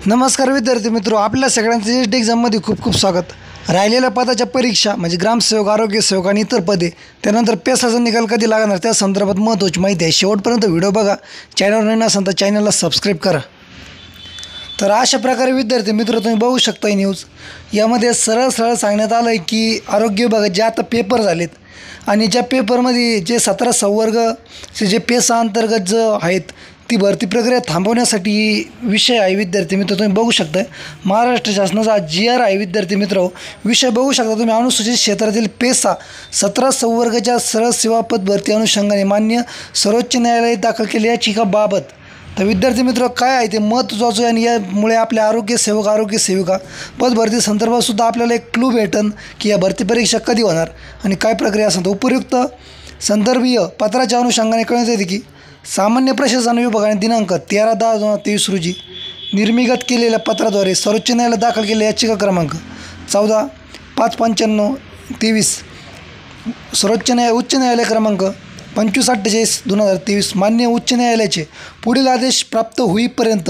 नमस्कार विद्यार्थी मित्रो, आपल्या सगळ्यांचं जेस्ट एक्झाममध्ये खूप खूप स्वागत. राहिलेल्या पदाच्या परीक्षा म्हणजे ग्रामसेवक, आरोग्य सेवक आणि इतर पदे, त्यानंतर पेसाचा निकाल कधी लागणार त्या संदर्भात महत्त्वाची माहिती आहे. शेवटपर्यंत व्हिडिओ बघा. चॅनलवर नवीन असाल तर चॅनलला सबस्क्राईब करा. तर अशा प्रकारे विद्यार्थी मित्र तुम्ही बघू शकता ही न्यूज. यामध्ये सरळ सांगण्यात आलं आहे की आरोग्य विभागात जे आता पेपर झालेत आणि ज्या पेपरमध्ये जे 17 संवर्ग जे पेसा अंतर्गत जो आहेत ती भरती प्रक्रिया थांबवण्यासाठी विषय आहे. विद्यार्थी मित्र तुम्ही बघू शकता महाराष्ट्र शासनाचा GR आहे. विद्यार्थी मित्र विषय बघू शकता तुम्ही. अनुसूचित क्षेत्रातील पेसा 17 संवर्गाच्या सरळ सेवा पद भरती अनुषंगाने मान्य सर्वोच्च न्यायालयात दाखल केलेल्या याचिकाबाबत. तर विद्यार्थी मित्र काय आहे ते महत्त्वाचं आहे आणि यामुळे आपल्या आरोग्य सेवक, आरोग्य सेविका पद भरती संदर्भातसुद्धा आपल्याला एक क्लू भेटेल की या भरती परीक्षा कधी होणार आणि काय प्रक्रिया असेल. उपयुक्त संदर्भीय पत्राच्या अनुषंगाने कळण्यात येते की सामान्य प्रशासन विभागाने दिनांक 13/10/2023 रोजी निर्मिगत केलेल्या पत्राद्वारे सर्वोच्च न्यायालयात दाखल केलेल्या याचिका क्रमांक 14/5/95/23 उच्च न्यायालय क्रमांक 25/48/2023 मान्य उच्च न्यायालयाचे पुढील आदेश प्राप्त होईपर्यंत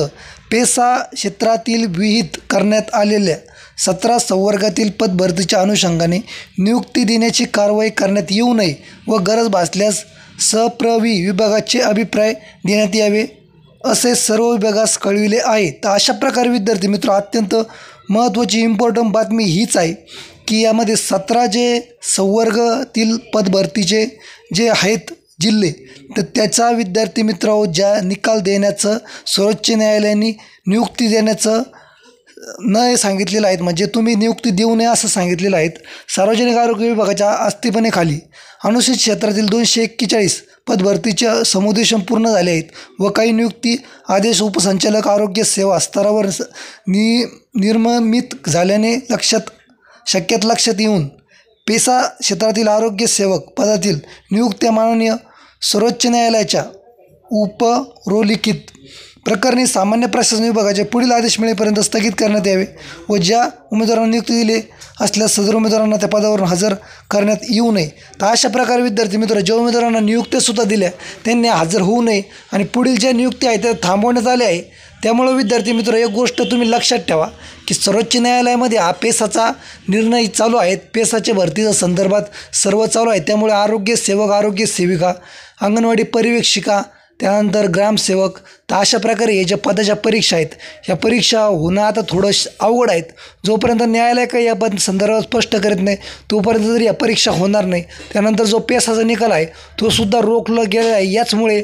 पेसा क्षेत्रातील विहित करण्यात आलेल्या 17 संवर्गातील पदभरतीच्या अनुषंगाने नियुक्ती देण्याची कारवाई करण्यात येऊ नये व गरज भासल्यास सप्रवी विभागाचे अभिप्राय देण्यात यावे असे सर्व विभागास कळविले आहे. तर अशा प्रकारे विद्यार्थी मित्र अत्यंत महत्त्वाची इम्पॉर्टंट बातमी हीच आहे की यामध्ये 17 जे संवर्गातील पदभरतीचे जे आहेत जिल्हे, तर त्याचा विद्यार्थी मित्र ज्या निकाल देण्याचं सर्वोच्च न्यायालयाने नियुक्ती देण्याचं न सांगितलेलं आहेत, म्हणजे तुम्ही नियुक्ती देऊ नये असं सांगितलेलं आहेत. सार्वजनिक आरोग्य विभागाच्या आस्थेपणाखाली अनुसूचित क्षेत्रातील 241 पदभरतीचे समुदेशन पूर्ण झाले आहेत व काही नियुक्ती आदेश उपसंचालक आरोग्य सेवा स्तरावर निर्मित झाल्याने लक्षात येऊन पेसा क्षेत्रातील आरोग्य सेवक पदातील नियुक्त्या माननीय सर्वोच्च न्यायालयाच्या उपरोल्लेखित प्रकरणी सामान्य प्रशासन विभागाचे पुढील आदेश मिळेपर्यंत स्थगित करण्यात यावे व ज्या उमेदवारांना नियुक्ती दिली असल्यास सदर उमेदवारांना त्या पदावरून हजर करण्यात येऊ नये. तर अशा प्रकारे विद्यार्थी मित्र ज्या उमेदवारांना नियुक्त्यासुद्धा दिल्या त्यांनी हजर होऊ नये आणि पुढील ज्या नियुक्ती आहेत त्या थांबवण्यात आल्या आहे. त्यामुळे विद्यार्थी मित्र एक गोष्ट तुम्ही लक्षात ठेवा की सर्वोच्च न्यायालयामध्ये हा पेसाचा निर्णय चालू आहेत. पेसाच्या भरतीच्या संदर्भात सर्व चालू आहे. त्यामुळे आरोग्य सेवक, आरोग्य सेविका, अंगणवाडी पर्यवेक्षिका, त्यानंतर ग्रामसेवक, तर अशा प्रकारे हे ज्या पदाच्या परीक्षा आहेत ह्या परीक्षा होणं आता थोडं अवघड आहेत. जोपर्यंत न्यायालय काही या पद संदर्भात स्पष्ट करत नाही तोपर्यंत तरी या परीक्षा होणार नाही. त्यानंतर जो पेसाचा निकाल आहे तो सुद्धा रोखला गेलेला आहे. याचमुळे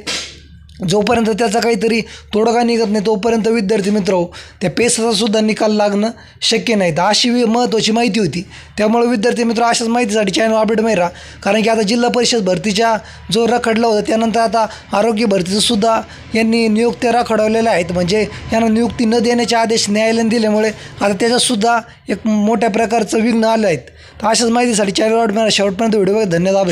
जोपर्यंत त्याचा काहीतरी तोडगा निघत नाही तोपर्यंत विद्यार्थी मित्र त्या पेसाचा सुद्धा निकाल लागणं शक्य नाही. तर अशी महत्त्वाची माहिती होती. त्यामुळे विद्यार्थी मित्र अशाच माहितीसाठी चॅनल अपडेट माहीत राहा. कारण की आता जिल्हा परिषद भरतीच्या जो रखडला होता त्यानंतर आता आरोग्य भरतीचंसुद्धा यांनी नियुक्त्या रखडवलेल्या आहेत. म्हणजे यांना नियुक्ती न देण्याचे आदेश न्यायालयाने दिल्यामुळे आता त्याच्यातसुद्धा एक मोठ्या प्रकारचं विघ्न आलं आहेत. तर अशाच माहितीसाठी चॅनल अपडेट माहीत शेवटपर्यंत व्हिडिओ बघा. धन्यवाद.